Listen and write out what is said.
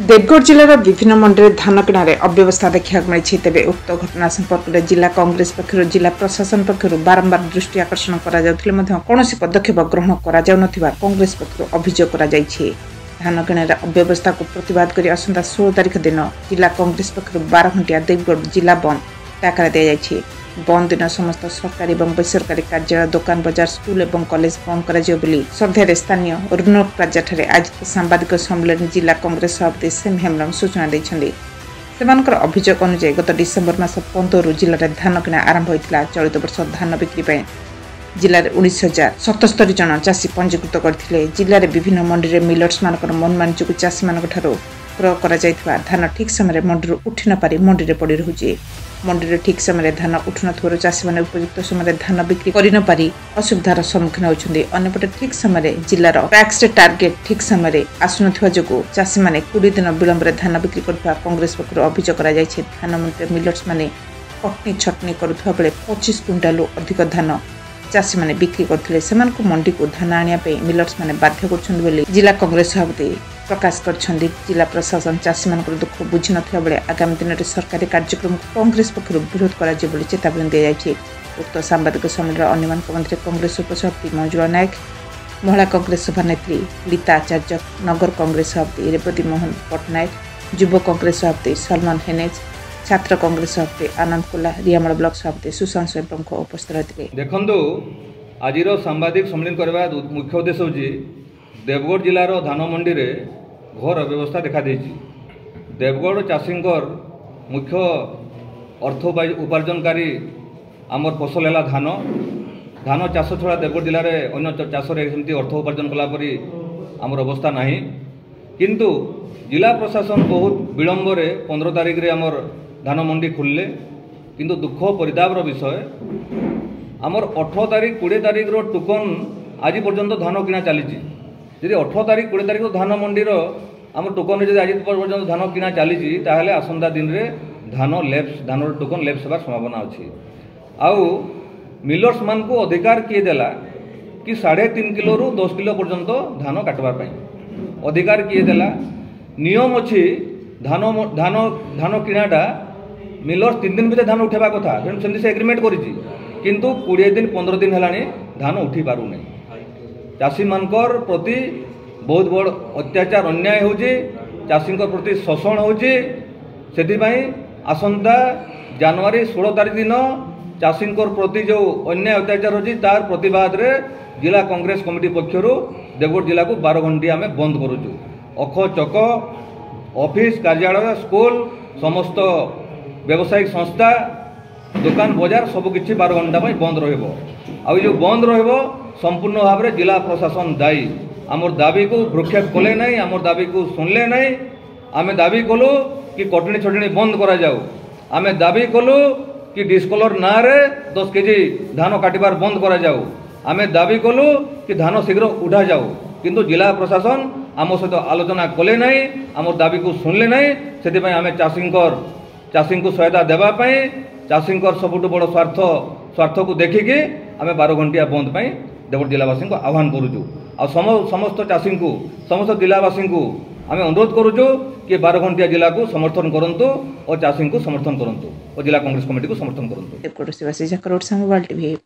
देवगढ़ जिलार विभिन्न मंडी में धान किणार अव्यवस्था देखा मिली। तेज उक्त घटना संपर्क में जिला कांग्रेस पक्षर जिला प्रशासन पक्षर बारंबार दृष्टि आकर्षण कौन पदक्षेप ग्रहण कर कांग्रेस पक्षर अभियोग कर धान किणार अव्यवस्था को प्रतिवाद कर आसंता 16 तारिख दिन जिला कांग्रेस पक्षर 12 घंटिया देवगढ़ जिला बंद डाकरा दी बंद दिन समस्त सरकारी और बेसरकारी कार्यालय दुकान बजार स्कूल और कॉलेज बंद कर सन्धार स्थानीय रुनक प्लाजा आयोजित सांबादिक सम्मेलन जिला कांग्रेस सभापति सेम हेम्ब्रम सूचना देते। अभियोग अनुसार गत डिसेम्बर मास 15 जिले में धान किणा आरंभ होता। चलित वर्ष धान बिक्री जिले में 19,077 जन चाषी पंजीकृत करते। जिले में विभिन्न मंडी में मिलर्स मान मनमानी जो चाषी मान क्रय कर धान ठीक समय मंडी उठी न पारि मंडी में पड़ रही। मंडी ठीक समय धान उठुन चाषी मैंने उपयुक्त समय धान बिक्री कर असुविधार सम्मुखीन होती। अन्यपटे ठीक समय जिलार टैक्स टार्गेट ठीक समय आसन जो चाषी मैंने 20 दिन विलंब धान बिक्री कर कांग्रेस पक्ष अभियोग कर धान मंडी मिलर्स मैंने कटनी छटनी करुवा बेले 25 क्विंटाल अधिक धान चाषी मैंने बिक्री करते। मंडी को धान आने मिलर्स मैंने बाध्य कर जिला कांग्रेस सभापति प्रकाश कर जिला प्रशासन चाषी मान दुख बुझी ना बेले आगामी दिन में सरकारी कार्यक्रम कांग्रेस पक्ष विरोध कर चेतावनी दी जाए। उक्त सांबादिक सम्मेलन अन्य मध्य कांग्रेस उपसभापति मंजुला नायक, महिला कांग्रेस सभानेत्री लीता आचार्य, नगर कांग्रेस सभापति रेवती मोहन पट्टनायक, युव कांग्रेस सभापति सलमान हेनेज, छात्र कांग्रेस सभापति आनंद कोला, रियामल ब्लॉक सभापति सुशांत स्वयं प्रमुख उपस्थित रहते। देखो आज सांबादिक सम्मेलन करने मुख्य उद्देश्य हूँ देवगढ़ जिलार धान मंडी रे घोर अव्यवस्था देखा देछि। देवगढ़ चाषी मुख्य अर्थ उपार्जनकारी आमर फसल है धान। धान चाष छड़ा देवगढ़ जिले में अन्य चाष अर्थ उपार्जन कलापरी आमर अवस्था नहीं। किंतु जिला प्रशासन बहुत विलंब 15 तारिख रे आमर धान मंडी खुलले। किंतु दुख परितापर विषय आमर 18 तारिख 20 तारिख रो टोकन आज पर्यंत धान किना चली। यदि 18 तारिख 20 तारिख धान मंडीर आम टोकन जब आज पर्यटन धान किना चली ताहले आसंता दिन रे धान टोकन लेप्स होबार संभावना अच्छी। आउ मिलर्स मान को अधिकार किए देला कि 3.5 किलो रु 10 किलो पर्यंत धान काटवार पई अधिकार किए देला। नियम अच्छी धान धान धान किनाटा मिलर्स 3 दिन भीतर धान उठेबा कथा से एग्रीमेंट करिछि। किंतु 20 दिन 15 दिन हेलानी धान उठी पारु नहीं। चाषी मानकर प्रति बहुत बड़ अत्याचार अन्याय होची। चाषी प्रति शोषण होची। सेथिबाई आसंता जनवरी 16 तारिख दिन चाषी प्रति जो अन्याय अत्याचार होची तार प्रतिवाद रे जिला कांग्रेस कमिटी पक्षर देवगढ़ जिला को 12 घंटिया आम बंद करुचु। अख चक ऑफिस कार्यालय स्कूल समस्त व्यावसायिक संस्था दुकान बजार सबकि 12 घंटा बंद रही बंद रही संपूर्ण भाव में जिला प्रशासन दायी। आमर दाबी को भ्रूक्षेप कले नहीं, आमर दाबी को सुनले नहीं। आमे दाबी कलु कि कटनी छटनी बंद करा जाऊ। आमे दाबी कलु कि डिस्कलर ना रे 10 केजी धान काटिबार बंद करा जाऊ। आमे दाबी कलु कि धान शीघ्र उठा जाऊ। किंतु जिला प्रशासन आम सहित आलोचना कले नहीं, आमर दाबी को सुनले नहीं। से आमे चाषी को सहायता देवाई चाषी सबुठ बड़ स्वार्थ को देखिकी आमे 12 घंटिया बंद पाई देवगढ़ जिलावासी को आह्वान करुचु। आ समस्त चाषी को समस्त जिलावासी को आम अनुरोध करुचु कि 12 घंटिया जिला को समर्थन करंतु और चाषी को समर्थन करंतु और जिला कांग्रेस कमिटी को समर्थन करंतु।